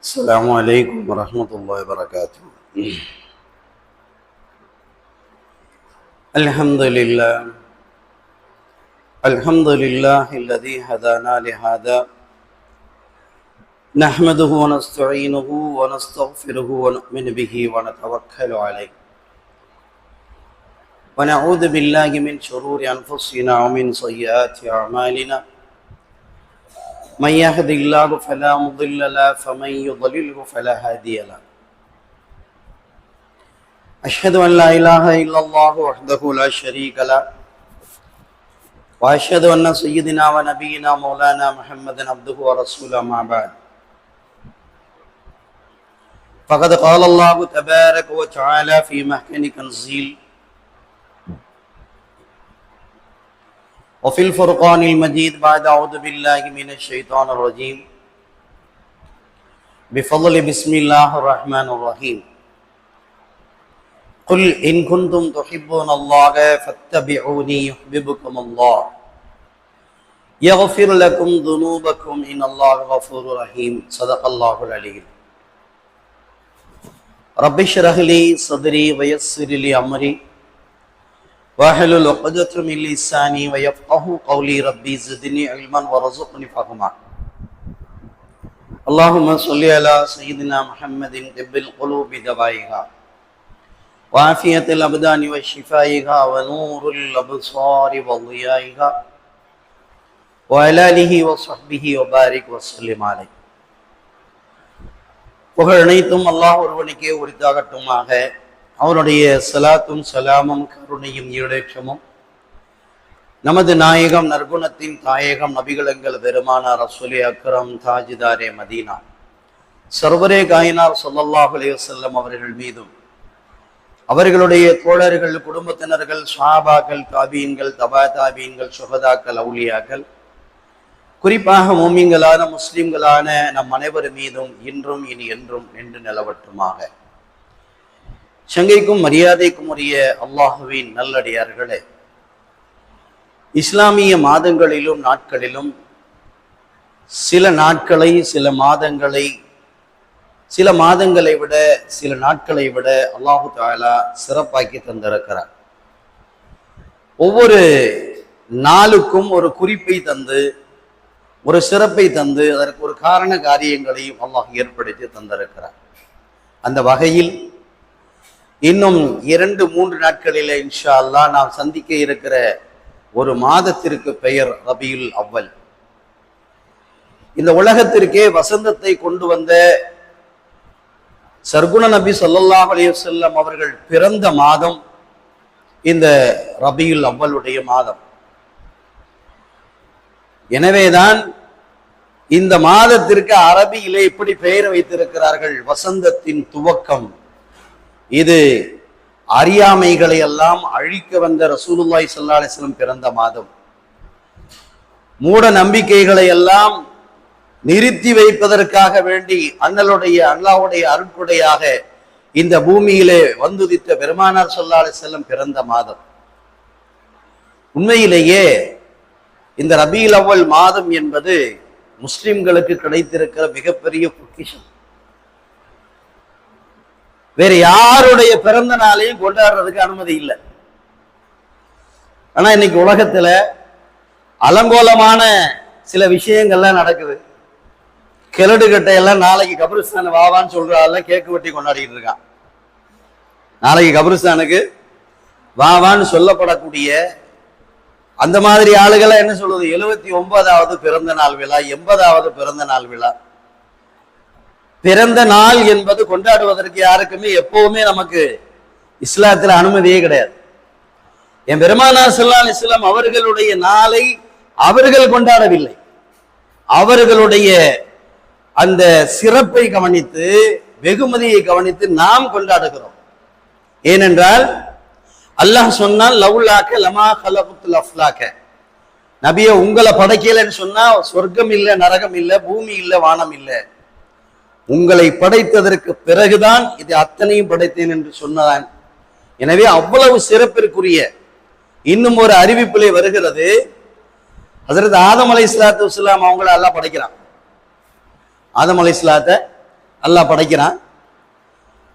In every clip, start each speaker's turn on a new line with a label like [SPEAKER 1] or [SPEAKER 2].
[SPEAKER 1] السلام عليكم ورحمة الله وبركاته. الحمد لله الذي هدانا لهذا نحمده ونستعينه ونستغفره ونؤمن به ونتوكل عليه ونعوذ بالله من شرور أنفسنا ومن سيئات أعمالنا من يهد الله فلا مضل له ومن يضلله فلا هادي له. أشهد أن لا إله إلا الله وحده لا شريك له وأشهد أن سيدنا ونبينا مولانا محمدا عبده ورسوله أما بعد فقد قال الله تبارك وتعالى في محكم تنزيل وفي الفرقان المجيد بعد أعوذ بالله من الشيطان الرجيم بفضل بسم الله الرحمن الرحيم قل إن كنتم تحبون الله فاتبعوني يحببكم الله يغفر لكم ذنوبكم إن الله غفور رحيم. صدق الله العلي. رب اشرح لي صدري ويسر لي أمري واحلل عقدة من لساني ويفقهوا قولي ربي زدني علما وارزقني فهما. اللهم صل على سيدنا محمد طب القلوب دوائها وعافية الأبدان وشفائها ونور الأبصار وضيائها وعلى آله وصحبه وبارك وسلم عليه. புகழ் அனைத்தும் அல்லாஹ் ஒருவனுக்கே உரித்தாகட்டுமாக. அவருடைய ஸலாத்தும் சலாமும் கருணையும் ஈடேற்றமும் நமது நாயகம் நற்குணத்தின் தாயகம் நபிகளங்கள் பெருமானார் ரசூலே அக்ரம் தாஜிதாரே மதீனா சர்வரே காயினார் ஸல்லல்லாஹு அலைஹி வஸல்லம் அவர்கள் மீதும் அவர்களுடைய தோழர்கள், குடும்பத்தினர்கள், ஸஹாபாக்கள், தாபீன்கள், தபா தாபீன்கள், சுஹதாக்கள், அவுலியாக்கள், குறிப்பாக மூமின்களான முஸ்லிம்களான நம் அனைவர் மீதும் இன்றும் இனி என்றும் நின்று நிலவட்டுமாக. சங்கைக்கும் மரியாதைக்கும் உரிய அல்லாஹுவின் நல்லடியார்களே, இஸ்லாமிய மாதங்களிலும் நாட்களிலும் சில நாட்களை சில மாதங்களை விட சில நாட்களை விட அல்லாஹு தஆலா சிறப்பாக்கி தந்திருக்கிறார். ஒவ்வொரு நாளுக்கும் ஒரு குறிப்பை தந்து ஒரு சிறப்பை தந்து அதற்கு ஒரு காரண காரியங்களையும் அல்லாஹ் ஏற்படுத்தி தந்திருக்கிறார். அந்த வகையில் இன்னும் 2-3 நாட்களில் இன்ஷா அல்லாஹ் நாம் சந்திக்க இருக்கிற ஒரு மாதத்திற்கு பெயர் ரபியுல் அவ்வல். இந்த உலகத்திற்கே வசந்தத்தை கொண்டு வந்த சர்க்குண நபி ஸல்லல்லாஹு அலைஹி வஸல்லம் அவர்கள் பிறந்த மாதம் இந்த ரபியுல் அவ்வலுடைய மாதம். எனவேதான் இந்த மாதத்திற்கு அரபியிலே இப்படி பெயர் வைத்திருக்கிறார்கள், வசந்தத்தின் துவக்கம். இது அறியாமைகளை எல்லாம் அழிக்க வந்த ரசூலுல்லாஹி ஸல்லல்லாஹு அலைஹி வஸல்லம் பிறந்த மாதம். மூட நம்பிக்கைகளை எல்லாம் நிறுத்தி வைப்பதற்காக வேண்டி அல்லாஹ்வுடைய அருட்கொடையாக இந்த பூமியிலே வந்துதித்த பெருமானார் ஸல்லல்லாஹு அலைஹி வஸல்லம் பிறந்த மாதம். உண்மையிலேயே இந்த ரபியுல் அவ்வல் மாதம் என்பது முஸ்லிம்களுக்கு கிடைத்திருக்கிற மிகப்பெரிய பொக்கிஷம். வேற யாருடைய பிறந்த நாளையும் கொண்டாடுறதுக்கு அனுமதி இல்லை. ஆனா இன்னைக்கு உலகத்துல அலங்கோலமான சில விஷயங்கள்லாம் நடக்குது. கிழடு கட்டையெல்லாம் நாளைக்கு கபிரிஸ்தான் வாவான்னு சொல்றாள், கேக்கு வெட்டி கொண்டாடிட்டு இருக்கான். நாளைக்கு கபிரிஸ்தானுக்கு வாவான்னு சொல்லப்படக்கூடிய அந்த மாதிரி ஆளுகளை என்ன சொல்லுது, 79வது பிறந்த நாள் விழா, 80வது பிறந்த நாள் விழா. பிறந்த நாள் என்பது கொண்டாடுவதற்கு யாருக்குமே எப்பவுமே நமக்கு இஸ்லாத்துல அனுமதியே கிடையாது. என் பெருமானார் ஸல்லல்லாஹு அலைஹி வஸல்லம் அவர்களுடைய நாளை அவர்கள் கொண்டாடவில்லை. அவர்களுடைய அந்த சிறப்பை கவனித்து, வெகுமதியை கவனித்து நாம் கொண்டாடுகிறோம். ஏனென்றால் அல்லாஹ் சொன்னால் லவுலாக்க லமா ஹலகுத்துல் அஃப்லாக்க, நபிய உங்களை படைக்கலன்னு சொன்னா சொர்க்கம் இல்லை, நரகம் இல்லை, பூமி இல்லை, வானம் இல்லை. உங்களை படைத்ததற்கு பிறகுதான் இது அத்தனையும் படைத்தேன் என்று சொன்னதான். எனவே அவ்வளவு சிறப்பிற்குரிய இன்னும் ஒரு அறிவிப்பிலே வருகிறது, ஹஜ்ரத் ஆதம் அலைஹிஸ்ஸலாத்து வஸ்ஸலாம் அவங்கள அல்லாஹ் படைக்கிறான். ஆதம் அலைஹிஸ்ஸலாத்தை அல்லாஹ் படைக்கிறான்.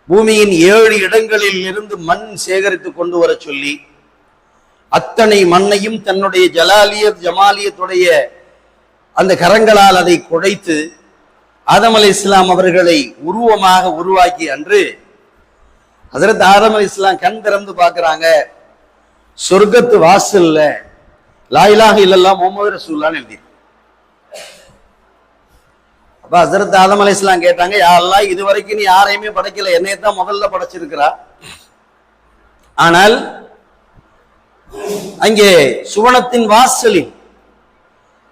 [SPEAKER 1] பூமியின் 7 இடங்களில் இருந்து மண் சேகரித்து கொண்டு வர சொல்லி அத்தனை மண்ணையும் தன்னுடைய ஜமாலியத்துடைய அந்த கரங்களால் அதை குழைத்து ஆதம் அலைஹிஸ்ஸலாம் அவர்களை உருவமாக உருவாக்கி அன்று ஹஜ்ரத் ஆதம் அலைஹிஸ்ஸலாம் கண் திறந்து பார்க்கிறாங்க, சொர்க்கத்து வாசல்ல லா இலாஹ இல்லல்லாஹ் முஹம்மது ரசூலுல்லாஹ்னு எழுதி. அப்ப ஹஜ்ரத் ஆதம் அலைஹிஸ்ஸலாம் கேட்டாங்க, யா அல்லாஹ், இதுவரைக்கும் நீ யாரையுமே படைக்கல, என்னையத்தான் முதல்ல படைச்சிருக்கிறா. ஆனால் அங்கே சுவனத்தின் வாசலில்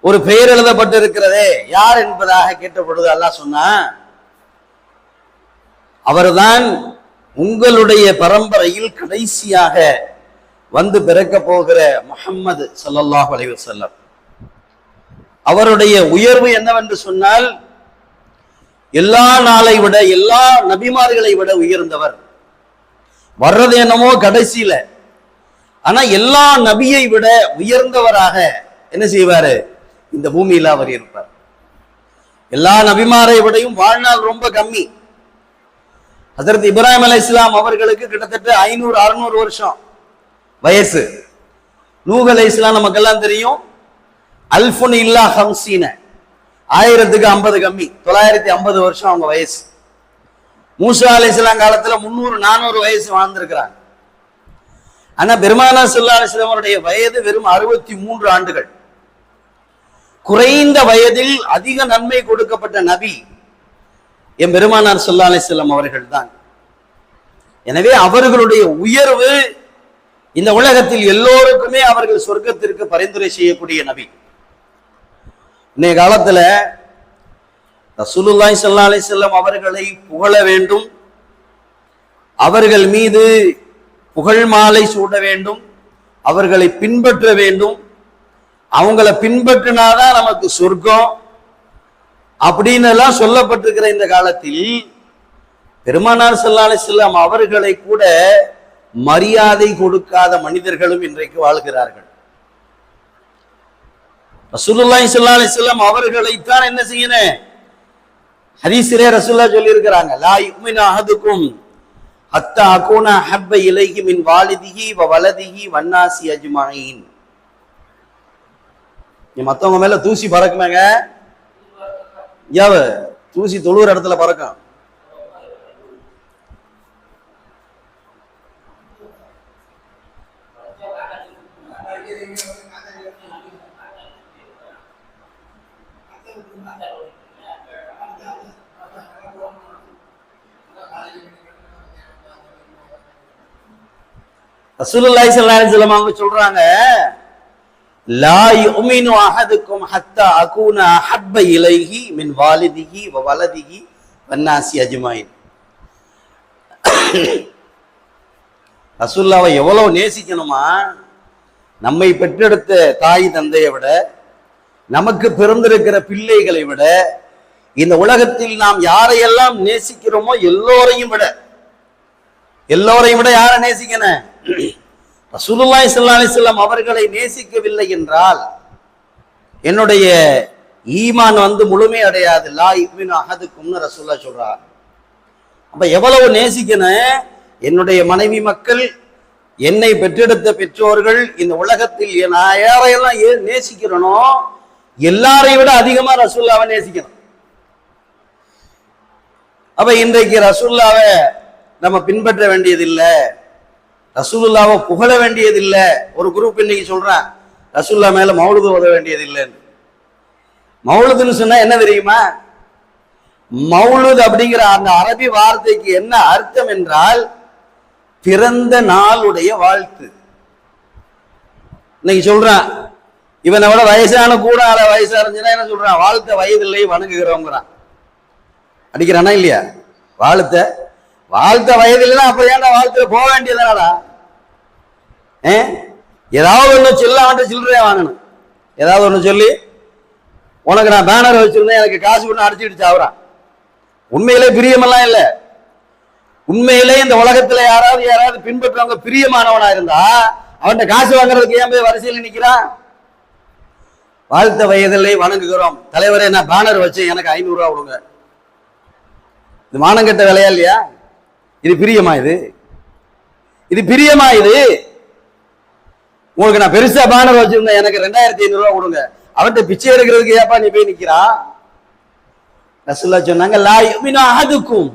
[SPEAKER 1] ஒரு பெயர் எழுதப்பட்டிருக்கிறதே, யார் என்பதாக கேட்ட பொழுது அல்லாஹ் சொன்னா, அவர்தான் உங்களுடைய பரம்பரையில் கடைசியாக வந்து பிறக்க போகிற முஹம்மது ஸல்லல்லாஹு அலைஹி வஸல்லம். அவருடைய உயர்வு என்னவென்று சொன்னால், எல்லா நாளை விட, எல்லா நபிமார்களை விட உயர்ந்தவர். வர்றது என்னமோ கடைசியில, ஆனா எல்லா நபியை விட உயர்ந்தவராக என்ன செய்வாரு, இந்த பூமியில அவர் இருப்பார். எல்லா நபிமாரை விடையும் வாழ்நாள் ரொம்ப கம்மி. ஹஜ்ரத் இப்ராஹிம் அலைஹிஸ்ஸலாம் அவர்களுக்கு கிட்டத்தட்ட 500-600 வருஷம் வயசு. நூஹ் அலைஹிஸ்ஸலாம் நமக்கெல்லாம் தெரியும், அல்ஃபுன் இல்லா ஹம்சீன, 1000க்கு 50 கம்மி, 950 வருஷம் அவங்க வயசு. மூசா அலைஹிஸ்ஸலாம் காலத்துல 300-400 வயசு வாழ்ந்திருக்கிறாங்க. ஆனா பெருமானார் ஸல்லல்லாஹு அலைஹி வஸல்லம் அவருடைய வயது வெறும் 63 ஆண்டுகள். குறைந்த வயதில் அதிக நன்மை கொடுக்கப்பட்ட நபி என் பெருமானார் ஸல்லல்லாஹு அலைஹி வஸல்லம் அவர்கள் தான். எனவே அவர்களுடைய உயர்வு இந்த உலகத்தில் எல்லோருக்குமே அவர்கள் சொர்க்கத்திற்கு பரிந்துரை செய்யக்கூடிய நபி. இன்னைய காலத்துல ரசூலுல்லாஹி ஸல்லல்லாஹு அலைஹி வஸல்லம் அவர்களை புகழ வேண்டும், அவர்கள் மீது புகழ் மாலை சூட வேண்டும், அவர்களை பின்பற்ற வேண்டும், அவங்கள பின்பற்றினாதான் நமக்கு சொர்க்கம் அப்படின்னு எல்லாம் சொல்லப்பட்டிருக்கிற இந்த காலத்தில் பெருமானார் ஸல்லல்லாஹு அலைஹி வஸல்லம் அவர்களை கூட மரியாதை கொடுக்காத மனிதர்களும் இன்றைக்கு வாழ்கிறார்கள். ரசூலுல்லாஹி ஸல்லல்லாஹு அலைஹி வஸல்லம் அவர்களைத்தான் என்ன செய்யணும், ஹதீஸிலே ரசூலுல்லாஹ் சொல்லி இருக்கிறாங்க, லா யுமினு அஹதுக்கும் ஹத்தா அகூன ஹப்ப இலைஹி மின் வாலிதிஹி வ வலதிஹி வன்னாசி அஜ்மஈன். நீ மத்தவங்க மேல தூசி பறக்குமேங்க, தூசி தொழுற இடத்துல பறக்கும். ரசூலுல்லாஹி ஸல்லல்லாஹு அலைஹி வஸல்லம் அவங்க சொல்றாங்க, லா யுமினு அஹதுக்கும் ஹத்தா அகூன அஹப்ப இலைஹி மின் வாலிதிஹி வ வலதிஹி வன்னாசி அஜ்மஈன். ரசூலுல்லாஹ்வை எவ்வளவு நேசிக்கணுமா, நம்மை பெற்றெடுத்த தாய் தந்தையை விட, நமக்கு பிறந்திருக்கிற பிள்ளைகளை விட, இந்த உலகத்தில் நாம் யாரையெல்லாம் நேசிக்கிறோமோ எல்லோரையும் விட யாரை நேசிக்கணும், ரசூலுல்லாஹி ஸல்லல்லாஹு அலைஹி வஸல்லம் அவர்களை நேசிக்கவில்லை என்றால் என்னுடைய ஈமான் முழுமை அடையாது. லா யுமினு அஹதுக்கும்னு ரசூலுல்லாஹ் சொல்றார். அப்ப எவ்வளவு நேசிக்கணும், என்னுடைய மனைவி மக்கள், என்னை பெற்றெடுத்த பெற்றோர்கள், இந்த உலகத்தில் நான் யாரையெல்லாம் நேசிக்கிறனோ எல்லாரையும் விட அதிகமா ரசூலுல்லாஹ்வை நேசிக்கணும். அப்ப இன்றைக்கு ரசூலுல்லாஹ்வை நம்ம பின்பற்ற வேண்டியதில்லை, ரசூலுல்லாஹ்வை புகழ வேண்டியதில்லை. ஒரு குரூப் இன்னைக்கு சொல்றான் ரசூலுல்லாஹ் மேல மௌலுது ஓத வேண்டியதில்லைன்னு. மௌலுதுன்னு சொன்னா என்ன தெரியுமா, மௌலுத் அப்படிங்கிற அந்த அரபி வார்த்தைக்கு என்ன அர்த்தம் என்றால் பிறந்த நாளுடைய வாழ்த்து. இன்னைக்கு சொல்றான், இவனை விட வயசான கூட வயசா இருந்துச்சுன்னா என்ன சொல்றான், வாழ்த்த வயதில்லை வணங்குகிறோங்கிறான். அடிக்கிறானா இல்லையா, வாழ்த்த வயதில்லைன்னா அப்ப ஏன்டா வாழ்த்துல போக வேண்டியதானடா. ஏதாவது ஒண்ணு சொல்ல அவன்கிட்ட சில்லறையா வாங்கணும், ஏதாவது ஒண்ணு சொல்லி, உனக்கு நான் பேனர் வச்சிருந்தேன் எனக்கு காசு பண்ண அடிச்சுட்டு சாவுறான். உண்மையிலே பிரியமெல்லாம் இல்லை. உண்மையிலே இந்த உலகத்துல யாராவது பின்பற்றவங்க பிரியமானவனா இருந்தா அவன்கிட்ட காசு வாங்குறதுக்கு ஏன் போய் வரிசையில் நிக்கிறான். வாழ்த்த வயதில்லை வணங்குகிறோம், தலைவரே நான் பேனர் வச்சு எனக்கு 500 ரூபா கொடுங்க. இது மானங்கெட்ட வேலையா இல்லையா? இது பிரியமா? இது பிரியமா? உங்களுக்கு நான் பெருசா பேனர் வச்சிருந்தேன், எனக்கு 2500 ரூபாய் கொடுங்க, அவன்கிட்ட பிச்சை எடுக்கிறதுக்கு ஏப்பா நீ போய் நிக்கிறா? ரசூலுல்லாஹ் சொன்னாங்க, லா யுமினு அஹதுக்கும்,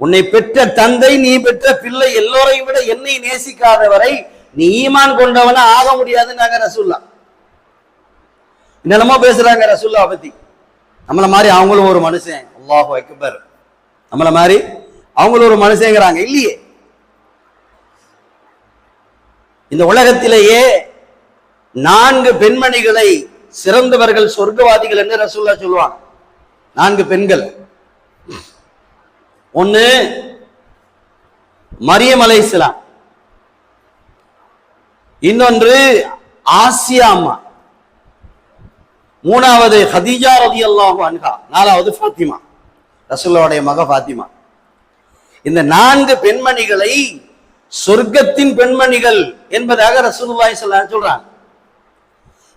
[SPEAKER 1] உன்னை பெற்ற தந்தை, நீ பெற்ற பிள்ளை எல்லோரையும் விட என்னை நேசிக்காதவரை நீ ஈமான் கொண்டவன ஆக முடியாதுன்னாங்க ரசூலுல்லாஹ். என்னென்னமோ பேசுறாங்க ரசூலுல்லாஹ் பத்தி. நம்மள மாதிரி அவங்களும் ஒரு மனுஷன், அல்லாஹு அக்பர், நம்மள மாதிரி அவங்களும் ஒரு மனுஷங்கிறாங்க. இல்லையே, இந்த உலகத்திலேயே 4 பெண்மணிகளை சிறந்தவர்கள் சொர்க்கவாதிகள் என்று ரசூலுல்லாஹ் சொல்லுவாங்க. 4 பெண்கள். ஒன்னு மரியம் அலைஹிஸ்ஸலாம், இன்னொன்று ஆசியா அம்மா, 3வது ஹதீஜா ரலியல்லாஹு அன்ஹா, 4வது ஃபாத்திமா, ரசூலுல்லாஹ்வுடைய மக ஃபாத்திமா. இந்த 4 பெண்மணிகளை சொர்க்கத்தின் பெண்மணிகள் என்பதாக ரசூலுல்லாஹி ஸல்லல்லாஹு அலைஹி சொல்றாங்க.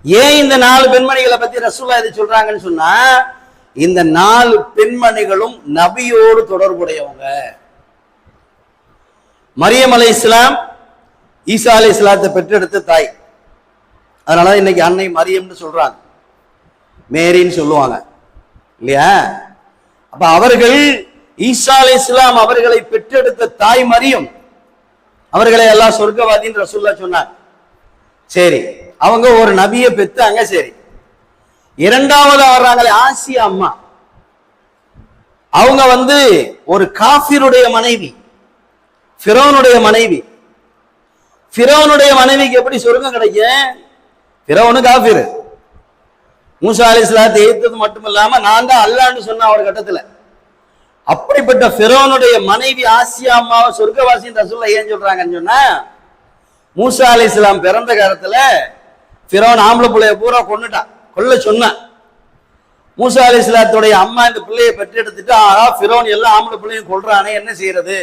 [SPEAKER 1] ஏன் இந்த 4 பெண்மணிகளை பத்தி ரசூலுல்லாஹ் இதை சொல்றாங்கன்னு சொன்னா, இந்த 4 பெண்மணிகளும் நபியோடு தொடர்புடையவங்க. மரியம் அலைஹிஸ்ஸலாம் ஈசா அலைஹிஸ்ஸலாத்தை பெற்றெடுத்த தாய், அதனால இன்னைக்கு அன்னை மரியம்னு சொல்றாங்க, மேரின்னு சொல்லுவாங்க இல்லையா? அப்ப அவர்கள் ஈசா அலைஹிஸ்ஸலாம் அவர்களை பெற்றெடுத்த தாய் மரியம், அவர்களை எல்லாம் சொர்க்கவாதின்னு ரசூலுல்லாஹ் சொன்னாங்க. சரி, அவங்க ஒரு நபியை பெற்றாங்க. சரி, இரண்டாவது வர்றாங்களே ஆசியா அம்மா, அவங்க ஒரு காஃபிருடைய மனைவி, ஃபிரௌனுடைய மனைவி. ஃபிரௌனுடைய மனைவிக்கு எப்படி சொர்க்கம் கிடைக்கும்? ஃபிரௌனு காஃபிர். மூசா அலைஹிஸ்ஸலாத்தை எதிர்த்தது மட்டும் இல்லாம நான் தான் அல்லாஹ்னு சொன்ன ஒரு கட்டத்துல. அப்படிப்பட்ட ஃபிரௌனுடைய மனைவி ஆசியா அம்மாவை சொர்க்கவாசின்னு ரசூலுல்லாஹ் ஏன் சொல்றாங்கன்னு சொன்னா, மூசா அலைஹிஸ்ஸலாம் பிறந்த காலத்துல ஃபிரௌன் ஆம்பளை பிள்ளைய பூரா கொல்ல சொன்னான். மூசா அலைஹிஸ்ஸலாத்துடைய அம்மா இந்த பிள்ளையை பெற்றெடுத்துட்டு, ஆஹா ஃபிரௌன் எல்லா ஆம்பளை பிள்ளையும் கொல்றானே, என்ன செய்யறது?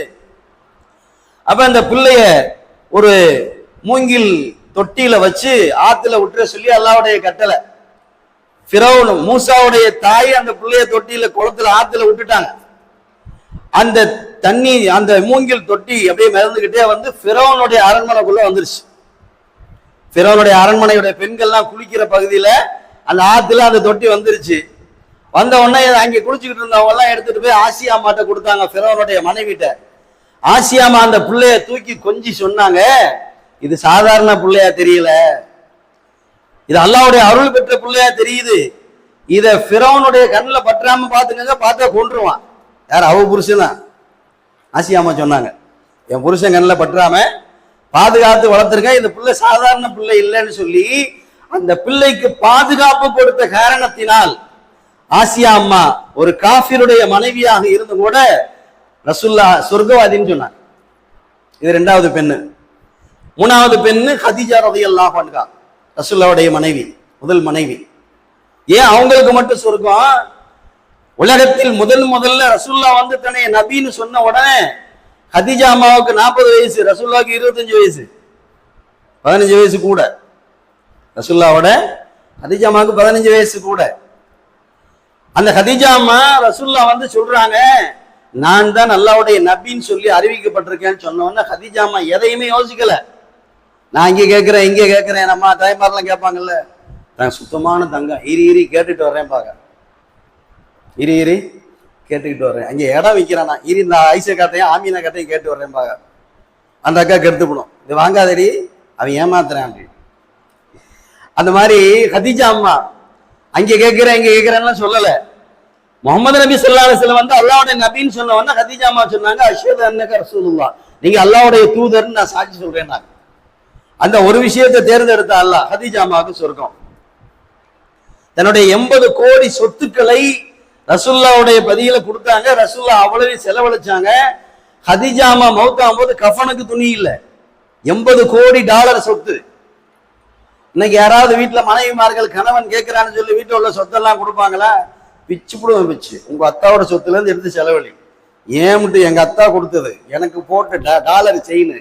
[SPEAKER 1] அப்ப அந்த பிள்ளைய ஒரு மூங்கில் தொட்டியில வச்சு ஆத்துல விட்டுற சொல்லி அல்லாஹ்வுடைய கட்டளை. ஃபிரௌன் மூசாவுடைய தாய் அந்த பிள்ளைய தொட்டியில குளத்துல ஆத்துல விட்டுட்டாங்க. அந்த தண்ணி, அந்த மூங்கில் தொட்டி அப்படியே மிதந்துகிட்டே ஃபிரௌனுடைய அரண்மனைக்குள்ள வந்துருச்சு. ஃபிரௌனுடைய அரண்மனையுடைய பெண்கள்லாம் குளிக்கிற பகுதியில அந்த ஆத்துல அந்த தொட்டி வந்துருச்சு. வந்த உடனே அங்கே குளிச்சுக்கிட்டு இருந்தவங்க எல்லாம் எடுத்துட்டு போய் ஆசியா அம்மாட்ட கொடுத்தாங்க, ஃபிரௌனுடைய மனைவிட்ட. ஆசியா அம்மா அந்த பிள்ளைய தூக்கி கொஞ்சி சொன்னாங்க, இது சாதாரண பிள்ளையா தெரியல, இது அல்லாஹ்வுடைய அருள் பெற்ற பிள்ளையா தெரியுது, இத ஃபிரௌனுடைய கண்ணில் பற்றாம பாத்துக்கங்க, பார்த்தா கொன்றுவான். யார்? அவ புருஷன் தான். ஆசியா அம்மா சொன்னாங்க, என் புருஷன் கண்ணில் பற்றாம பாதுகாத்து வளர்த்திருக்க, இந்த பிள்ளை சாதாரண பிள்ளை இல்லைன்னு சொல்லி அந்த பிள்ளைக்கு பாதுகாப்பு கொடுத்த காரணத்தினால் ஆசியா அம்மா ஒரு காஃபிருடைய மனைவியாக இருந்து கூட ரசூலுல்லாஹ் சொர்க்கவாதின்னு சொன்னாங்க. இது 2வது பெண்ணு. 3வது பெண்ணு ஹதீஜா ரலியல்லாஹு அன்ஹா, ரசூலுல்லாஹ்வுடைய மனைவி, முதல் மனைவி. ஏன் அவங்களுக்கு மட்டும் சொர்க்கம்? உலகத்தில் முதல்ல ரசூலுல்லாஹ் தன்னை நபின்னு சொன்ன உடனே ஹதீஜா அம்மாவுக்கு 40 வயசு, ரசூலுல்லாஹ்வுக்கு 25 வயசு, 15 வயசு கூட. ரசூலுல்லாஹ்வோட ஹதீஜா அம்மாவுக்கு 15 வயசு கூட. அந்த ஹதீஜா அம்மா ரசூலுல்லாஹ் சொல்றாங்க, நான் தான் அல்லாஹ்வுடைய நபின்னு சொல்லி அறிவிக்கப்பட்டிருக்கேன்னு சொன்ன உடனே ஹதீஜா அம்மா எதையுமே யோசிக்கல. நான் இங்கே கேட்கிறேன், இங்கே கேட்கிறேன், நம்ம தாய்மாரெல்லாம் கேட்பாங்கல்ல, நான் சுத்தமான தங்கம், இரி கேட்டுட்டு வர்றேன் பாக்க, இரி கேட்டுக்கிட்டு வர்றேன், அங்கே இடம் விற்கிறேன், நான் இரி இந்த ஐசா காட்டையும் ஆமீனா காட்டையும் கேட்டு வர்றேன் பாக்க. அந்த அக்கா கெடுத்துப்படும், இது வாங்காதடி, அவன் ஏமாத்துறேன் அப்படி. அந்த மாதிரி ஹதீஜா அம்மா அங்கே கேட்கிறேன் இங்கே கேட்கிறேன்னு சொல்லல. முகமது நபி ஸல்லல்லாஹு அலைஹி வஸல்லம் அல்லாஹ்வுடைய நபின்னு சொன்ன உடனே ஹதீஜா அம்மா சொன்னாங்க, அஷ்ஹது அன்னக ரசூலுல்லாஹ், நீங்க அல்லாஹ்வுடைய தூதர்னு நான் சாட்சி சொல்றேன். நான் அந்த ஒரு விஷயத்தை தேர்ந்தெடுத்த அல்லாஹ் ஹதீஜா அம்மாவுக்கு சொர்க்கம். தன்னுடைய 80 கோடி சொத்துக்களை ரசூலுல்லாஹ்வுடைய பதியில கொடுத்தாங்க. ரசூலுல்லாஹ் அவ்வளவு செலவழிச்சாங்க. ஹதீஜா அம்மா மௌத்தாகும் போது கஃபனுக்கு துணி இல்லை. 80 கோடி டாலர் சொத்து. இன்னைக்கு யாராவது வீட்டுல மனைவிமார்கள் கணவன் கேட்கிறான்னு சொல்லி வீட்டுல உள்ள சொத்தெல்லாம் கொடுப்பாங்களா? பிச்சு போடுவோம், பிச்சு. உங்க அத்தாவோட சொத்துல இருந்து எடுத்து செலவழி. ஏன் மட்டும் எங்க அத்தா கொடுத்தது, எனக்கு போட்ட டாலர் செயின்,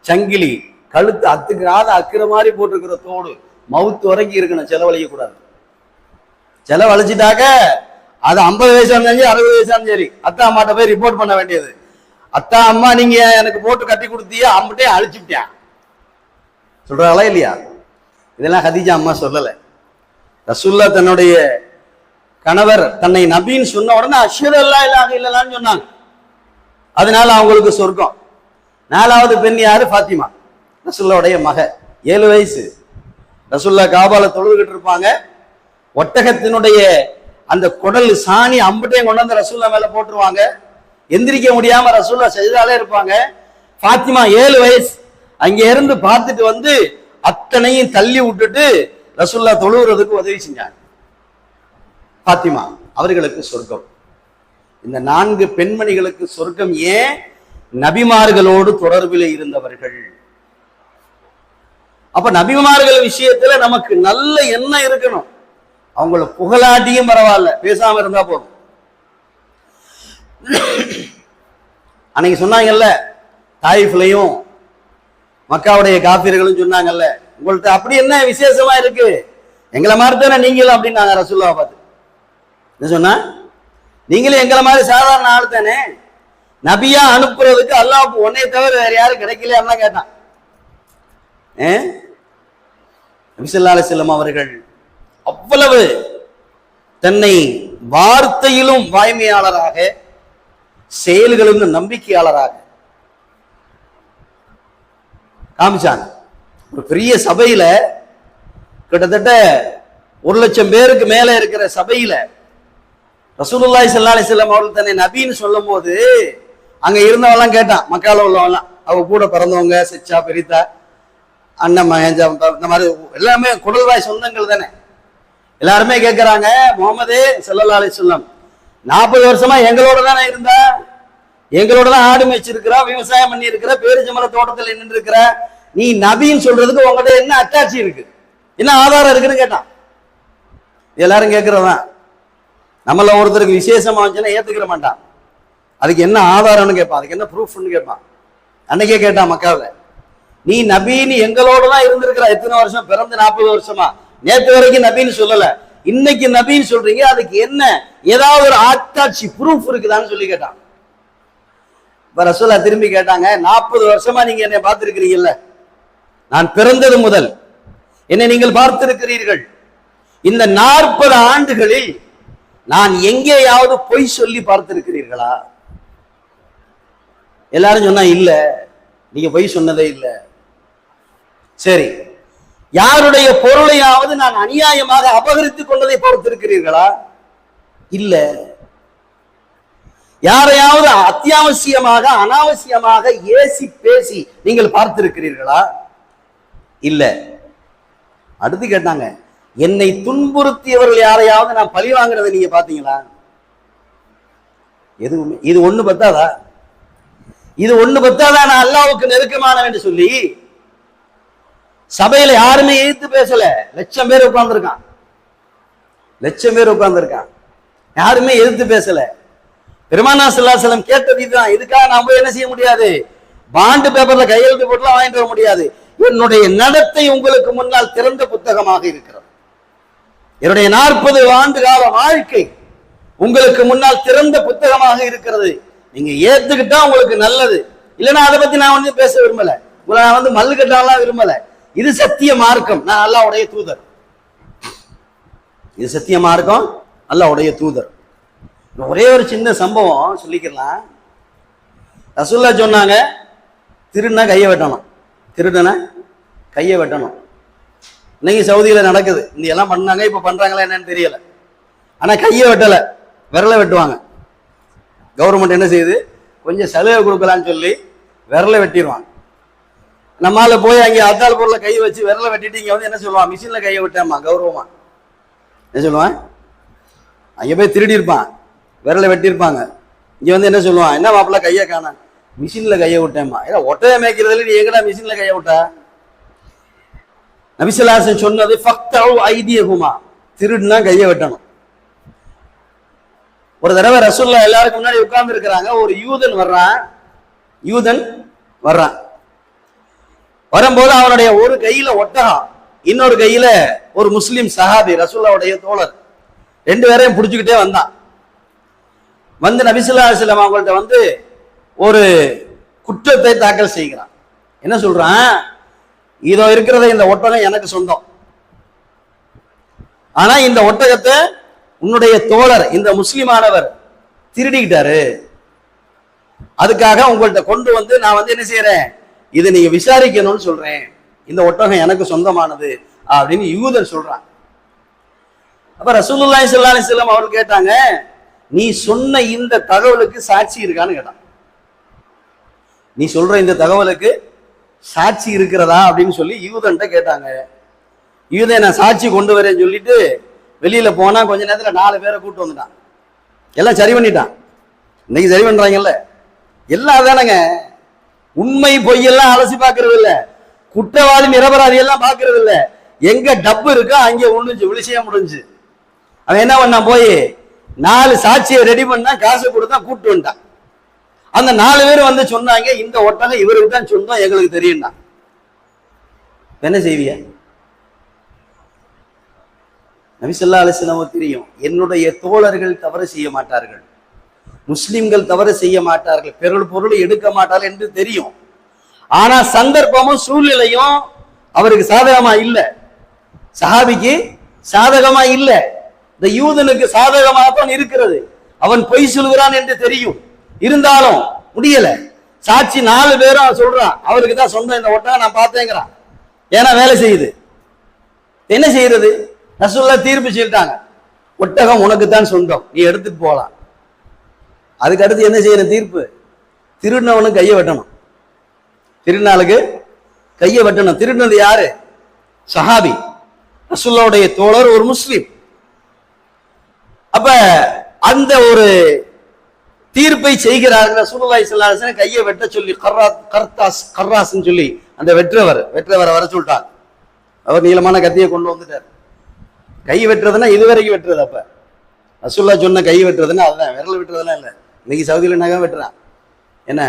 [SPEAKER 1] சங்கிலி, கழுத்து அத்துக்கிறாத அக்கிற மாதிரி போட்டிருக்கிற தோடு, மவுத்து வரைக்கும் இருக்கணும், செலவழிக்க கூடாது. செலவழிச்சிட்டாக்க அது 50 வயசா இருந்தாலும் 60 வயசா இருந்தாலும் சரி, அத்தா அம்மாட்ட போய் ரிப்போர்ட் பண்ண வேண்டியது. அத்தா அம்மா நீங்க எனக்கு போட்டு கட்டி கொடுத்தீங்க, அம்மட்டே அழிச்சுட்டேன் சொல்றாங்களா இல்லையா? இதெல்லாம் ஹதீஜா அம்மா சொல்லல. ரசூல்லா தன்னுடைய கணவர் தன்னை நபின்னு சொன்ன உடனே அஷ்ஹது அல்லா இலாஹ இல்லல்லாஹ்னு சொன்னாங்க. அதனால அவங்களுக்கு சொர்க்கம். 4வது பெண் யாரு? ஃபாத்திமா, ரசூல்லாவுடைய மக, 7 வயசு. ரசூல்லா காபால தொழுதுகிட்டு இருப்பாங்க. ஒட்டகத்தினுடைய அந்த குடல் சாணி அம்பட்டையும் கொண்டு வந்து ரசூல்லா மேல போட்டுருவாங்க. எந்திரிக்க முடியாம ரசூல்லா செய்தாலே இருப்பாங்க. ஃபாத்திமா 7 வயசு அங்க இருந்து பார்த்துட்டு வந்து அத்தனையும் தள்ளி விட்டுட்டு ரசூல்லா தொழுகிறதுக்கு உதவி செஞ்சாங்க. ஃபாத்திமா அவர்களுக்கு சொர்க்கம். இந்த 4 பெண்மணிகளுக்கு சொர்க்கம். ஏன்? நபிமார்களோடு தொடர்பில் இருந்தவர்கள். அப்ப நபிமார்கள் விஷயத்துல நமக்கு நல்ல எண்ணம் இருக்கணும். அவங்கள புகழாட்டியும் பரவாயில்ல, பேசாம இருந்தா போதும். அன்னைக்கு சொன்னாங்கல்ல, தாயிஃப்லயும் மக்காவுடைய காபிர்களும் சொன்னாங்கல்ல, உங்கள்ட்ட அப்படி என்ன விசேஷமா இருக்கு, எங்களை மாதிரி தானே நீங்களும் அப்படின்னாங்க ரசூலுல்லாஹ் பார்த்து. என்ன சொன்னா? நீங்களும் எங்களை மாதிரி சாதாரண ஆள் தானே, நபியா அனுப்புறதுக்கு அல்லாஹ் உன்னை தவிர வேற யாரும் கிடைக்கலையா கேட்டான். நபி ஸல்லல்லாஹு அலைஹி வஸல்லம் அவர்கள் அவ்வளவு தன்னை வார்த்தையிலும் வாய்மையாளராக, செயல்களிலும் நம்பிக்கையாளராக காமிச்சாங்க. ஒரு பெரிய சபையில கிட்டத்தட்ட 1,00,000 பேருக்கு மேல இருக்கிற சபையில ரசூலுல்லாஹி ஸல்லல்லாஹு அலைஹி வஸல்லம் அவர்கள் தன்னை நபின்னு சொல்லும் போது அங்க இருந்தவெல்லாம் கேட்டான், மக்கால உள்ளவெல்லாம், அவங்க கூட பிறந்தவங்க, சிச்சா பெரித்தா, அண்ணன் மகேஞ்சா, இந்த மாதிரி எல்லாமே குடல்வாய் சொந்தங்கள் தானே. எல்லாருமே கேட்கிறாங்க, முகமதே ஸல்லல்லாஹு அலைஹி வஸல்லம் 40 வருஷமா எங்களோட தானே இருந்தா, எங்களோட தான் ஆடு மேய்ச்சிருக்கிற, விவசாயம் பண்ணி இருக்கிற, பேரிச்சம்பழ தோட்டத்தில் நின்று இருக்கிற, நீ நபின்னு சொல்றதுக்கு உங்ககிட்ட என்ன அட்டாச்சி இருக்கு, என்ன ஆதாரம் இருக்குன்னு கேட்டான். எல்லாரும் கேட்கறதான். நம்மள ஒருத்தருக்கு விசேஷமா வந்துச்சுன்னா ஏத்துக்கிற மாட்டான். அதுக்கு என்ன ஆதாரம்னு கேட்பான், அதுக்கு என்ன ப்ரூஃப்னு கேட்பான். அன்னைக்கே கேட்டான் மக்காவில், நீ நபின்னு எங்களோட தான் இருந்திருக்கிற, எத்தனை வருஷம்? பிறந்து 40 வருஷமா. நேற்று வரைக்கும் நபின்னு சொல்லல, இன்னைக்கு நபின்னு சொல்றீங்க, அதுக்கு என்ன ஏதாவது ஒரு ஆட்டாட்சி ப்ரூஃப் இருக்குதான்னு சொல்லி கேட்டான். இப்ப ரசூலா திரும்பி கேட்டாங்க, 40 வருஷமா நீங்க என்னை பார்த்திருக்கிறீங்கல்ல, நான் பிறந்தது முதல் என்னை நீங்கள் பார்த்திருக்கிறீர்கள். இந்த 40 ஆண்டுகளில் நான் எங்கேயாவது பொய் சொல்லி பார்த்திருக்கிறீர்களா? எல்லாரும் சொன்னா இல்ல, நீங்க பொய் சொன்னதே இல்ல. சரி, யாருடைய பொருளையாவது நான் அநியாயமாக அபகரித்துக் கொண்டதை பார்த்திருக்கிறீர்களா? இல்ல. யாரையாவது அத்தியாவசியமாக அனாவசியமாக ஏசி பேசி நீங்கள் பார்த்திருக்கிறீர்களா? இல்ல. அடுத்து கேட்டாங்க, என்னை துன்புறுத்தியவர்கள் யாரையாவது நான் பழி வாங்குறதை நீங்க பாத்தீங்களா? எதுவுமே. இது ஒண்ணு பத்தாதா? இது ஒண்ணு பத்தாதா நான் அல்லாஹ்வுக்கு நெருக்கமானவன் என்று சொல்லி சபையில யாருமே எதிர்த்து பேசல. 1,00,000 பேர் உட்கார்ந்துருக்கான், 1,00,000 பேர் உட்கார்ந்துருக்கான், யாருமே எதிர்த்து பேசல. பெருமானார் ஸல்லல்லாஹு அலைஹி வஸல்லம் கேட்டது இதுதான். இதுக்காக நாம என்ன செய்ய முடியாது? பாண்டு பேப்பர்ல கையெழுத்து போட்டுலாம் வாங்கிட்டு வர முடியாது. என்னுடைய நடத்தை உங்களுக்கு முன்னால் திறந்த புத்தகமாக இருக்கிறது. என்னுடைய 40 ஆண்டு கால வாழ்க்கை உங்களுக்கு முன்னால் திறந்த புத்தகமாக இருக்கிறது. நீங்க ஏத்துக்கிட்டா உங்களுக்கு நல்லது, இல்லைன்னா அதை பத்தி நான் வந்து பேச விரும்பல, உங்களை நான் வந்து மல்லு கட்டாலாம் விரும்பல. இது சத்திய மார்க்கம், நான் அல்லாஹ்வுடைய தூதர். இது சத்திய மார்க்கம், அல்லாஹ்வுடைய தூதர். ஒரே ஒரு சின்ன சம்பவம் சொல்லிக்கலாம். ரசூலுல்லாஹ் சொன்னாங்க, திருடுனா கையை வெட்டணும், திருடுனா கையை வெட்டணும். இன்னைக்கு சவுதியில நடக்குது. இந்த எல்லாம் பண்ணாங்க, இப்ப பண்றாங்களா என்னன்னு தெரியல. ஆனா கையை வெட்டல, விரலை வெட்டுவாங்க. கவர்மெண்ட் என்ன செய்யுது, கொஞ்சம் சலுகை கொடுக்கலான்னு சொல்லி விரலை வெட்டிடுவாங்க. நம்மால போய் அங்கே அத்தாள் பொருளை கை வச்சு விரலை வெட்டிட்டு இங்க வந்து என்ன சொல்லுவான், மிஷின்ல கையை விட்டாமா கௌரவமா. என்ன சொல்லுவான், அங்கே போய் திருடி இருப்பான், விரலை வெட்டியிருப்பாங்க. இங்க வந்து என்ன சொல்லுவான், என்ன மாப்பிள்ள கையை காண, மிஷின்ல கையை விட்டேம்மா. ஏன்னா ஒட்டையை மேய்க்கிறதுல நீ எங்கடா மிஷின்ல கையை விட்டா? நபி ஸல்லல்லாஹு அலைஹி வஸல்லம் சொன்னது ஃபக்தஉ ஐதியஹுமா, திருடுனா கையை வெட்டணும். ஒரு தடவை ரசூலுல்லாஹ் எல்லாருக்கும் முன்னாடி உட்கார்ந்து இருக்கிறாங்க. ஒரு யூதன் வர்றான். வரும்போது அவனுடைய ஒரு கையில ஒட்டகம், இன்னொரு கையில ஒரு முஸ்லிம் சஹாபி ரசூலுல்லாஹ்வுடைய தோழர், 2 பேரையும் பிடிச்சுக்கிட்டே வந்தான். வந்து நபி ஸல்லல்லாஹு அலைஹி வஸல்லம் அவங்கள்ட்ட வந்து ஒரு குற்றத்தை தாக்கல் செய்கிறான். என்ன சொல்றான்? இதோ இருக்கிறத இந்த ஒட்டகம் எனக்கு சொந்தம், ஆனா இந்த ஒட்டகத்தை உன்னுடைய தோழர் இந்த முஸ்லிமானவர் திருடிக்கிட்டாரு, அதுக்காக உங்கள்கிட்ட கொண்டு வந்து நான் வந்து என்ன செய்யறேன், இதை நீங்க விசாரிக்கணும்னு சொல்றேன், இந்த ஒட்டகம் எனக்கு சொந்தமானது அப்படின்னு யூதர் சொல்றான். அப்ப ரசூலுல்லாஹி ஸல்லல்லாஹு அலைஹி வஸல்லம் அவர்கள் கேட்டாங்க, நீ சொன்ன இந்த தகவலுக்கு சாட்சி இருக்கான்னு கேட்டான். நீ சொல்ற இந்த தகவலுக்கு சாட்சி இருக்கிறதா அப்படின்னு சொல்லி யூதன்ட்ட கேட்டாங்க. யூதன் நான் சாட்சி கொண்டு வரேன்னு சொல்லிட்டு வெளியில போனா கொஞ்ச நேரத்துல 4 பேரை கூட்டு வந்துட்டான். எல்லாம் சரி பண்ணிட்டான். இன்னைக்கு சரி பண்றாங்கல்ல, எல்லாம் அதானங்க. உண்மை பொய்யெல்லாம் அலசி பார்க்கறது இல்ல, குற்றவாளி நிரபராதி எல்லாம் பார்க்கறது இல்ல, எங்க டப்பு இருக்கோ அங்கே முடிஞ்சு விஷயம் முடிஞ்சு. அவன் என்ன பண்ணான், போய் 4 சாட்சியை ரெடி பண்ணா, காசு கொடுத்தா, கூப்பிட்டு வந்துட்டான். அந்த 4 பேர் வந்து சொன்னாங்க, இந்த ஒட்டகம் இவருக்கு தான் சொந்தம், எங்களுக்கு தெரியும்னா. என்ன செய்வீங்க? நபி ஸல்லல்லாஹு அலைஹி வஸல்லம் தெரியும், என்னுடைய தோழர்கள் தவறு செய்ய மாட்டார்கள், முஸ்லிம்கள் தவறு செய்ய மாட்டார்கள், பொருளை எடுக்க மாட்டார்கள் என்று தெரியும். ஆனா சந்தர்ப்பமும் சூழ்நிலையும் அவருக்கு சாதகமா இல்ல, சஹாபிக்கு சாதகமா இல்ல, இந்த யூதனுக்கு சாதகமாகத்தான் இருக்கிறது. அவன் பொய் சொல்கிறான் என்று தெரியும், இருந்தாலும் முடியல. சாட்சி 4 பேரும் சொல்றான், அவருக்கு தான் சொந்தம் இந்த ஒட்டகம், நான் பார்த்தேங்கிறான். ஏன்னா வேலை செய்யுது. என்ன செய்யறது? ரசூலுல்லாஹ் தீர்ப்பு சொல்லிட்டாங்க, ஒட்டகம் உனக்கு தான் சொந்தம், நீ எடுத்துட்டு போகலாம். அதுக்கு அடுத்து என்ன செய்யற தீர்ப்பு? திருடினவனுக்கு கையை வெட்டணும், திருநாளுக்கு கையை வெட்டணும். திருடினது யாரு? சஹாபி, ரசூலுல்லாஹ்வுடைய தோழர், ஒரு முஸ்லிம். அப்ப அந்த ஒரு தீர்ப்பை செய்கிறார்கள். ரசூலுல்லாஹி ஸல்லல்லாஹு அலைஹி வஸல்லம் கையை வெட்ட சொல்லி கர்ராஸ்ன்னு சொல்லி அந்த வெற்றவரை வர சொல்லிட்டாங்க. அவர் நீளமான கத்தியை கொண்டு வந்துட்டார். கை வெட்டுறதுன்னா இதுவரைக்கும் வெட்டுறது. அப்ப ரசூலுல்லாஹ் சொன்ன கை வெட்டுறதுன்னா அதுதான், விரல் வெட்டுறதுலாம் இல்லை. இன்னைக்கு சவுதியில நகம் வெட்டுறான். என்ன,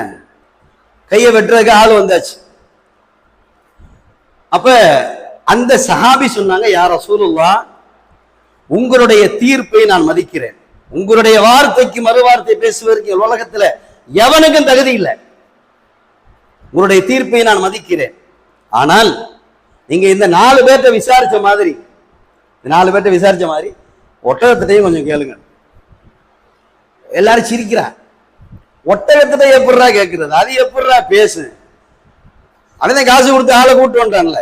[SPEAKER 1] கையை வெட்டுறதுக்கு ஆள் வந்தாச்சு. அப்ப அந்த சஹாபி சொன்னாங்க, யா ரசூலுல்லாஹ், உங்களுடைய தீர்ப்பை நான் மதிக்கிறேன், உங்களுடைய வார்த்தைக்கு மறு வார்த்தை பேசுவதற்கு உலகத்துல எவனுக்கும் தகுதி இல்லை, உங்களுடைய தீர்ப்பை நான் மதிக்கிறேன். ஆனால் நீங்க இந்த 4 பேர்ட்ட விசாரிச்ச மாதிரி, ஒட்டகத்திட்டையும் கொஞ்சம் கேளுங்க. எல்லாரும் சிரிக்கிறான். ஒட்டகத்திட்ட எப்படிரா கேட்கிறது, அது எப்படிரா பேசு? அவன் காசு கொடுத்து ஆளை கூட்டு வந்துட்டான்ல,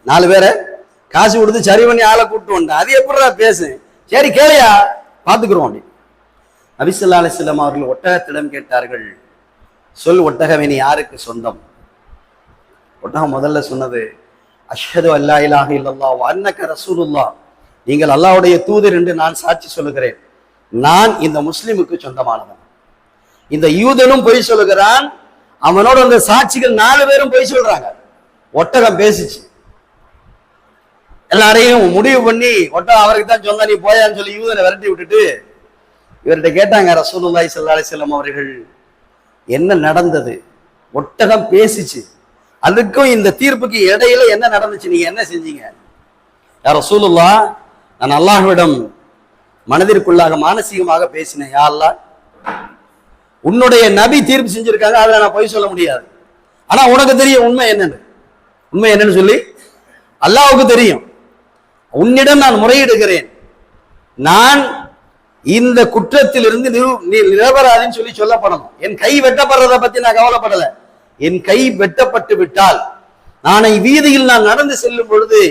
[SPEAKER 1] 4 பேரை காசு கொடுத்து சரி பண்ணி ஆளை கூட்டு வந்துட்டான், அது எப்படிரா பேசு? சரி கேளையா, பார்த்துக்கிறோம் அப்படின்னு நபி ஸல்லல்லாஹு அலைஹி வஸல்லம் அவர்கள் ஒட்டகத்திடம் கேட்டார்கள், சொல் ஒட்டகம் நீ யாருக்கு சொந்தம்? ஒட்டகம் முதல்ல சொன்னது, அஷ்ஹது அல்லா இலாஹ இல்லல்லாஹ் வ அன்னக ரசூலுல்லாஹ், நீங்கள் அல்லாஹ்வுடைய தூதர் என்று நான் சாட்சி சொல்லுகிறேன், நான் இந்த முஸ்லிமுக்கு சொந்தமானவன். இந்த யூதனும் பொய் சொல்லுகிறான், அவனோட அந்த சாட்சிகள் 4 பேரும் பொய் சொல்றாங்க. ஒட்டகம் பேசிச்சு. எல்லாரையும் முடிவு பண்ணி ஒட்டகம் அவருக்கு தான் சொந்தம், நீ போயான்னு சொல்லி யூதனை விரட்டி விட்டுட்டு இவர்கிட்ட கேட்டாங்க, ரசூலுல்லாஹி ஸல்லல்லாஹு அலைஹி வஸல்லம் அவர்கள், என்ன நடந்தது? ஒட்டகம் பேசிச்சு, அதுக்கும் இந்த தீர்ப்புக்கு இடையில என்ன நடந்துச்சு, நீங்க என்ன செஞ்சீங்க? யா ரசூலுல்லாஹ், நான் அல்லாஹ்விடம் மனதிற்குள்ளாக மானசீகமாக பேசினேன், யா அல்லாஹ், உன்னுடைய நபி தீர்ப்பு செஞ்சிருக்காங்க, அதுல நான் பொய் சொல்ல முடியாது. ஆனா உனக்கு தெரியும் உண்மை என்னன்னு சொல்லி அல்லாஹ்வுக்கு தெரியும். உன்னிடம் நான் முறையிடுகிறேன், நான் இந்த குற்றத்திலிருந்து நிரபராதின்னு சொல்லி சொல்லப்படணும். என் கை வெட்டப்படுறதை பத்தி நான் கவலைப்படல. என் கை வெட்டப்பட்டு விட்டால் நாளை வீதியில் நான் நடந்து செல்லும் பொழுது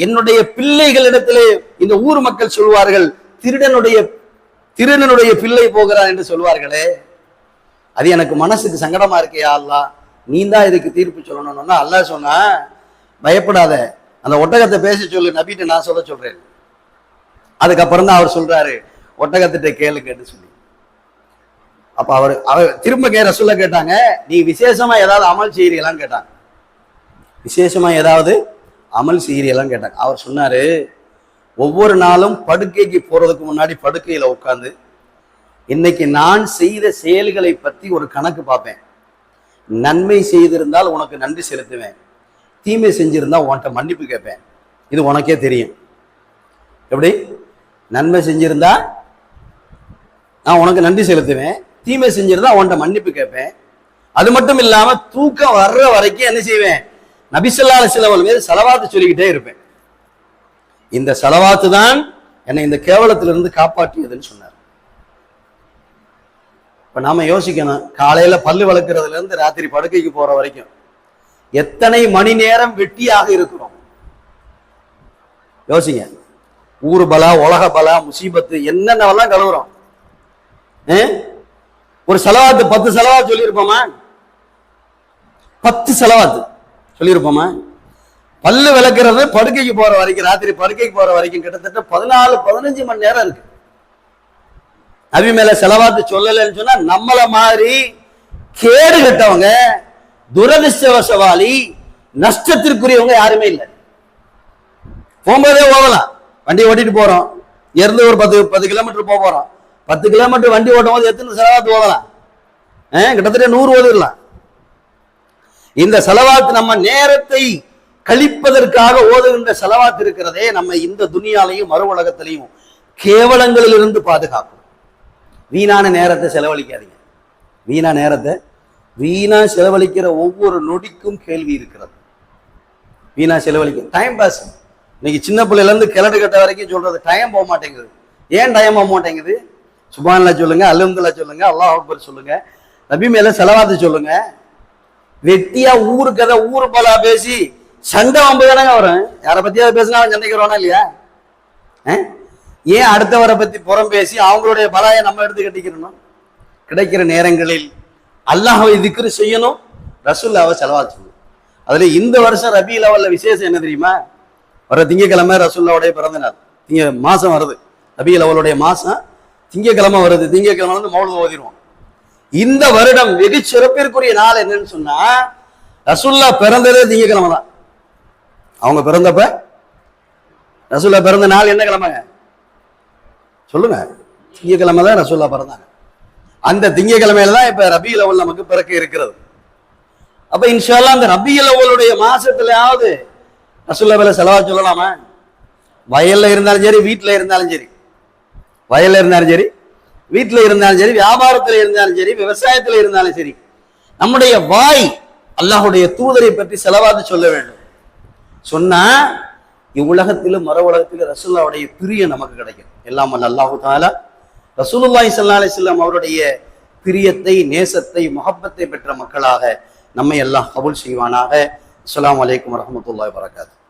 [SPEAKER 1] என்னுடைய பிள்ளைகளிடத்திலே இந்த ஊர் மக்கள் சொல்வார்கள், திருடனுடைய பிள்ளை போகிறார் என்று சொல்வார்களே, அது எனக்கு மனசுக்கு சங்கடமா இருக்கே. அல்லாஹ், நீ தான் இதுக்கு தீர்ப்பு சொல்லணும்னா அல்லாஹ் சொன்னா, பயப்படாத, அந்த ஒட்டகத்தை பேச சொல்லு, நபிட்ட நான் சொல்ல சொல்றேன். அதுக்கப்புறம் தான் அவர் சொல்றாரு, ஒட்டகத்திட்ட கேளுங்கன்னு சொல்லி. அப்ப அவர் திரும்ப ரசூலுல்லாஹ் கேட்டாங்க, நீ விசேஷமா ஏதாவது அமல் செய்கிறீங்களான்னு கேட்டாங்க. விசேஷமா ஏதாவது அமல் செய்கிறீங்களான்னு கேட்டாங்க. அவர் சொன்னாரு, ஒவ்வொரு நாளும் படுக்கைக்கு போறதுக்கு முன்னாடி படுக்கையில உட்கார்ந்து இன்னைக்கு நான் செய்த செயல்களை பத்தி ஒரு கணக்கு பார்ப்பேன். நன்மை செய்திருந்தால் உனக்கு நன்றி செலுத்துவேன், தீமை செஞ்சிருந்தா உன்கிட்ட மன்னிப்பு கேட்பேன். இது உனக்கே தெரியும். எப்படி? நன்மை செஞ்சிருந்தா நான் உனக்கு நன்றி செலுத்துவேன், தீமை செஞ்சிருந்தா அவன்கிட்ட மன்னிப்பு கேட்பேன். அது மட்டும் இல்லாம தூக்கம் வர்ற வரைக்கும் என்ன செய்வேன், நபி ஸல்லல்லாஹு அலைஹி வஸல்லம் மீது ஸலவாத்து சொல்லிக்கிட்டே இருப்பேன். இந்த ஸலவாத்து தான் என்னை இந்த கேவலத்திலிருந்து காப்பாற்றியதுன்னு சொன்னார். இப்ப நாம யோசிக்கணும், காலையில பல்லு வளர்க்கறதுல இருந்து ராத்திரி படுக்கைக்கு போற வரைக்கும் எத்தனை மணி நேரம் வெட்டியாக இருக்கிறோம் யோசிங்க. ஊரு பலா, உலக பலா, முசீபத்து என்னென்னவெல்லாம் கழுவுறோம். ஒரு ஸலவாத்து 10 ஸலவாத் சொல்லியிருப்போமா? 10 ஸலவாத்து சொல்லியிருப்போமா? பல்லு விளக்குறது படுக்கைக்கு போற வரைக்கும், ராத்திரி படுக்கைக்கு போற வரைக்கும் கிட்டத்தட்ட 14-15 மணி நேரம் இருக்கு. நபி மேல ஸலவாத்து சொல்லலைன்னு சொன்னா நம்மள மாதிரி கேடு கட்டவங்க, துரதிர்ஷ்டவசவாளி, நஷ்டத்திற்குரியவங்க யாருமே இல்லை. போகும்போதே ஓதலாம், வண்டி ஓட்டிட்டு போறோம், இருந்து ஒரு 10 கிலோமீட்டர் போறோம், 10 கிலோமீட்டர் வண்டி ஓட்டும் போது எத்தனை ஸலவாத்து ஓதலாம்? கிட்டத்தட்ட 100 ஓதிடலாம். இந்த ஸலவாத் நம்ம நேரத்தை கழிப்பதற்காக ஓதுகின்ற ஸலவாத் இருக்கிறதே, நம்ம இந்த துனியாலையும் மறு உலகத்திலையும் கேவலங்களில் இருந்து பாதுகாக்கும். வீணான நேரத்தை செலவழிக்காதீங்க. வீணா செலவழிக்கிற ஒவ்வொரு நொடிக்கும் கேள்வி இருக்கிறது. வீணா செலவழிக்க டைம் பாஸ். இன்னைக்கு சின்ன பிள்ளைல இருந்து கிழடு கட்ட வரைக்கும் சொல்றது டைம் போக மாட்டேங்குது. ஏன் டைம் போக மாட்டேங்குது? சுப்ஹானல்லாஹ் சொல்லுங்க, அல்ஹம்துலில்லாஹ் சொல்லுங்க, அல்லாஹ் அக்பர் சொல்லுங்க, நபி மேல ஸலவாத்து சொல்லுங்க. வெட்டியா ஊரு கதை, ஊரு பலா பேசி சண்டை வம்பு தானங்க வரும். யாரை பத்தியாவது பேசினா அவன் சண்டைக்கு வருவானா இல்லையா? ஏன் அடுத்தவரை பத்தி புறம் பேசி அவங்களுடைய பலாயை நம்ம எடுத்து கட்டிக்கிறணும்? கிடைக்கிற நேரங்களில் அல்லாஹ்வை திக்ரு செய்யணும், ரசூலுல்லாஹ்வை ஸலவாத் சொல்லணும். அதுல இந்த வருஷம் ரபீஉல் அவ்வல்ல விசேஷம் என்ன தெரியுமா? வர திங்கக்கிழமை ரசூலுல்லாஹ்வுடைய பிறந்த நாள். மாசம் வருது, ரபீஉல் அவ்வல்லுடைய மாசம் திங்கக்கிழமை வருது. திங்கக்கிழமை வந்து மௌலித் ஓதிடுவோம். இந்த வருடம் வெகு சிறப்பிற்குரிய நாள் என்னன்னு சொன்னா, ரசூலுல்லாஹ் பிறந்ததே திங்கக்கிழமை தான். அவங்க பிறந்தப்ப ரசூலுல்லாஹ் பிறந்த நாள் என்ன கிழமைங்க சொல்லுங்க? திங்கக்கிழமை தான் ரசூலுல்லாஹ் பிறந்தாங்க. அந்த திங்கக்கிழமையில தான் இப்ப ரபீஉல் அவ்வல் நமக்கு பிறக்க இருக்கிறது. அப்ப இன்ஷா அல்லாஹ் அந்த ரபீஉல் அவ்வலுடைய மாசத்துலயாவது ரசூலுல்லாஹ் மேல ஸலவாத் சொல்லலாமா? வயல்ல இருந்தாலும் சரி, வீட்டுல இருந்தாலும் சரி, வயல்ல இருந்தாலும் சரி, வீட்டுல இருந்தாலும் சரி, வியாபாரத்துல இருந்தாலும் சரி, விவசாயத்துல இருந்தாலும் சரி, நம்முடைய வாய் அல்லாஹ்வுடைய தூதரை பற்றி ஸலவாத் சொல்ல வேண்டும். சொன்னா இவ்வுலகத்திலும் மறு உலகத்திலும் ரசூலுல்லாஹ்வுடைய பிரியம் நமக்கு கிடைக்கும். எல்லாம் அல்லாஹு தஆலா ரசூலுல்லாஹி ஸல்லல்லாஹு அலைஹி வஸல்லம் அவருடைய பிரியத்தை, நேசத்தை, முஹப்பத்தை பெற்ற மக்களாக நம்மை அல்லாஹ் கபூல் செய்வானாக. அஸ்ஸலாமு அலைக்கும் வரஹ்மத்துல்லாஹி வபரகாத்துஹு.